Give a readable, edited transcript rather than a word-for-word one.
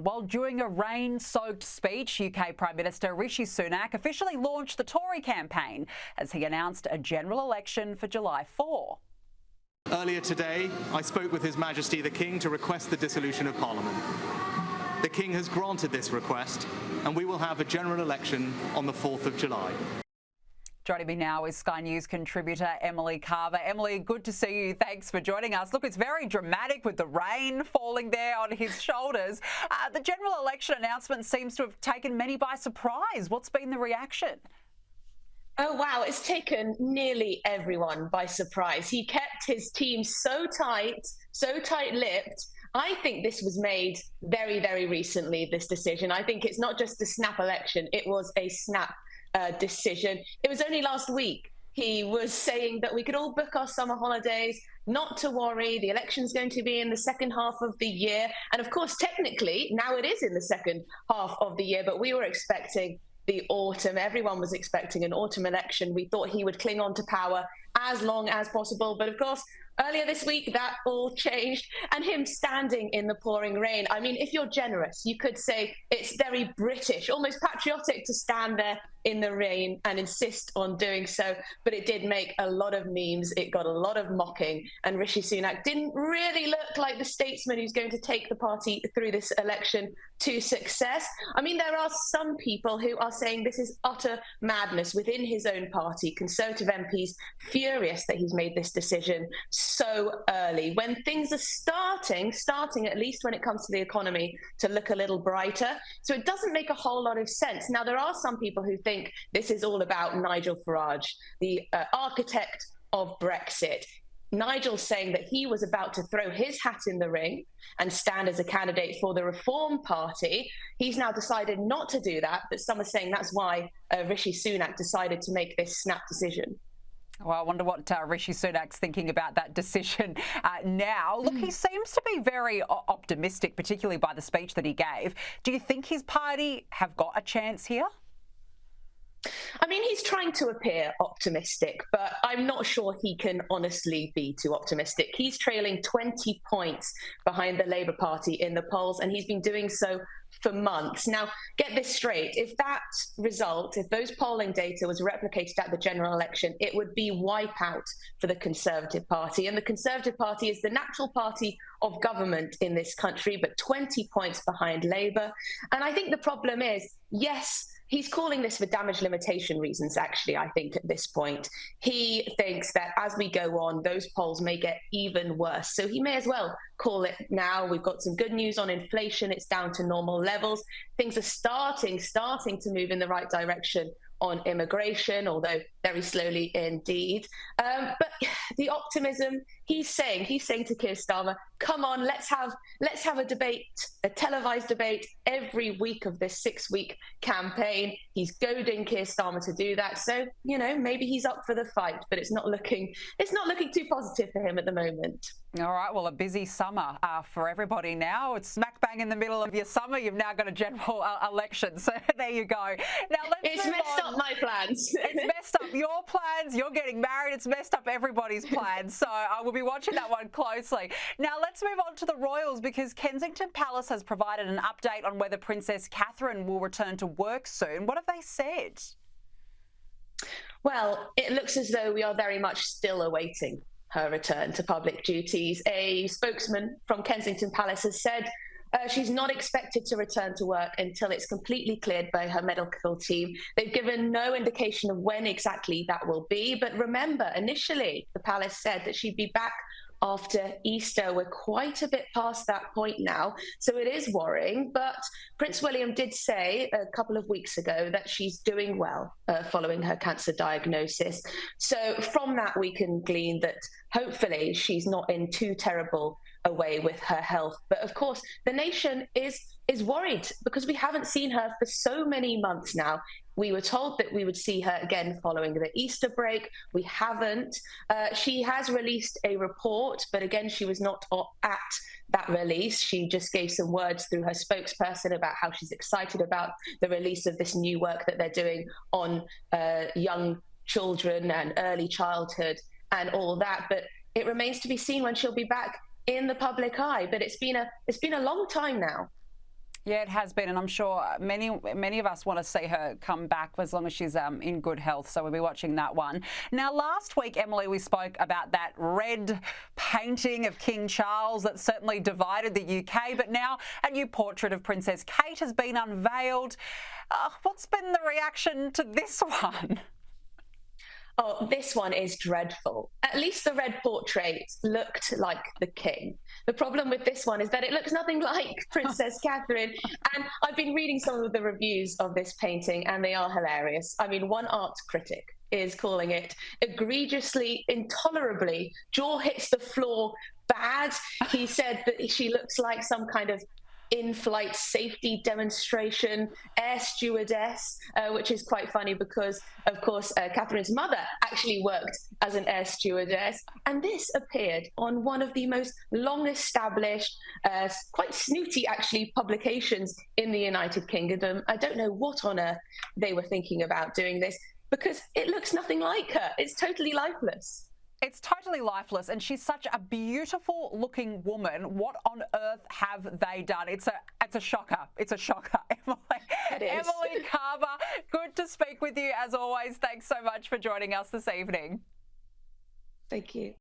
Well, during a rain-soaked speech, UK Prime Minister Rishi Sunak officially launched the Tory campaign as he announced a general election for July 4. Earlier today, I spoke with His Majesty the King to request the dissolution of Parliament. The King has granted this request, and we will have a general election on the 4th of July. Joining me now is Sky News contributor Emily Carver. Emily, good to see you. Thanks for joining us. Look, it's very dramatic with the rain falling there on his shoulders. The general election announcement seems to have taken many by surprise. What's been the reaction? Oh, wow. It's taken nearly everyone by surprise. He kept his team so tight-lipped. I think this was made very, very recently, this decision. I think it's not just a snap election. It was a snap decision. It was only last week he was saying that we could all book our summer holidays, not to worry, the election's going to be in the second half of the year. And of course, technically, now it is in the second half of the year, but we were expecting the autumn. Everyone was expecting an autumn election. We thought he would cling on to power as long as possible. But of course, earlier this week, that all changed, and him standing in the pouring rain. I mean, if you're generous, you could say it's very British, almost patriotic to stand there in the rain and insist on doing so. But it did make a lot of memes. It got a lot of mocking. And Rishi Sunak didn't really look like the statesman who's going to take the party through this election to success. I mean, there are some people who are saying this is utter madness within his own party. Conservative MPs furious that he's made this decision so early, when things are starting, at least when it comes to the economy, to look a little brighter. So it doesn't make a whole lot of sense. Now, there are some people who think this is all about Nigel Farage, the architect of Brexit. Nigel's saying that he was about to throw his hat in the ring and stand as a candidate for the Reform Party. He's now decided not to do that, but some are saying that's why Rishi Sunak decided to make this snap decision. Well, I wonder what Rishi Sunak's thinking about that decision now. Look, he seems to be very optimistic, particularly by the speech that he gave. Do you think his party have got a chance here? I mean, he's trying to appear optimistic, but I'm not sure he can honestly be too optimistic. He's trailing 20 points behind the Labour Party in the polls, and he's been doing so for months. Now, get this straight. If that result, if those polling data was replicated at the general election, it would be wipeout for the Conservative Party. And the Conservative Party is the natural party of government in this country, but 20 points behind Labour. And I think the problem is, yes, he's calling this for damage limitation reasons, actually, I think, at this point. He thinks that as we go on, those polls may get even worse. So he may as well call it now. We've got some good news on inflation. It's down to normal levels. Things are starting to move in the right direction on immigration, although very slowly indeed. But the optimism, he's saying to Keir Starmer, come on, let's have a debate, a televised debate every week of this 6-week campaign. He's goading Keir Starmer to do that. So, you know, maybe he's up for the fight, but it's not looking too positive for him at the moment. All right, well, a busy summer for everybody now. It's smack bang in the middle of your summer. You've now got a general election. So there you go. Now, it's messed up my plans. It's messed up your plans. You're getting married. It's messed up everybody's plans. So I will be watching that one closely. Now, let's move on to the royals, because Kensington Palace has provided an update on whether Princess Catherine will return to work soon. What have they said? Well, it looks as though we are very much still awaiting her return to public duties. A spokesman from Kensington Palace has said she's not expected to return to work until it's completely cleared by her medical team. They've given no indication of when exactly that will be. But remember, initially, the palace said that she'd be back after Easter. We're quite a bit past that point now, so it is worrying. But Prince William did say a couple of weeks ago that she's doing well following her cancer diagnosis. So from that, we can glean that hopefully she's not in too terrible a way with her health. But of course, the nation is worried because we haven't seen her for so many months now. We were told that we would see her again following the Easter break. We haven't. She has released a report, but again, she was not at that release. She just gave some words through her spokesperson about how she's excited about the release of this new work that they're doing on young children and early childhood and all that. But it remains to be seen when she'll be back in the public eye. But it's been a long time now. Yeah, it has been, and I'm sure many of us want to see her come back as long as she's in good health, so we'll be watching that one. Now, last week, Emily, we spoke about that red painting of King Charles that certainly divided the UK, but now a new portrait of Princess Kate has been unveiled. What's been the reaction to this one? Oh, this one is dreadful. At least the red portrait looked like the king. The problem with this one is that it looks nothing like Princess Catherine. And I've been reading some of the reviews of this painting, and they are hilarious. I mean, one art critic is calling it egregiously, intolerably, jaw hits the floor bad. He said that she looks like some kind of in-flight safety demonstration air stewardess, which is quite funny because, of course, Catherine's mother actually worked as an air stewardess. And this appeared on one of the most long-established, quite snooty, actually, publications in the United Kingdom. I don't know what on earth they were thinking about doing this, because it looks nothing like her. It's totally lifeless. It's totally lifeless, and she's such a beautiful-looking woman. What on earth have they done? It's a shocker. It's a shocker, Emily. It is. Emily Carver, good to speak with you as always. Thanks so much for joining us this evening. Thank you.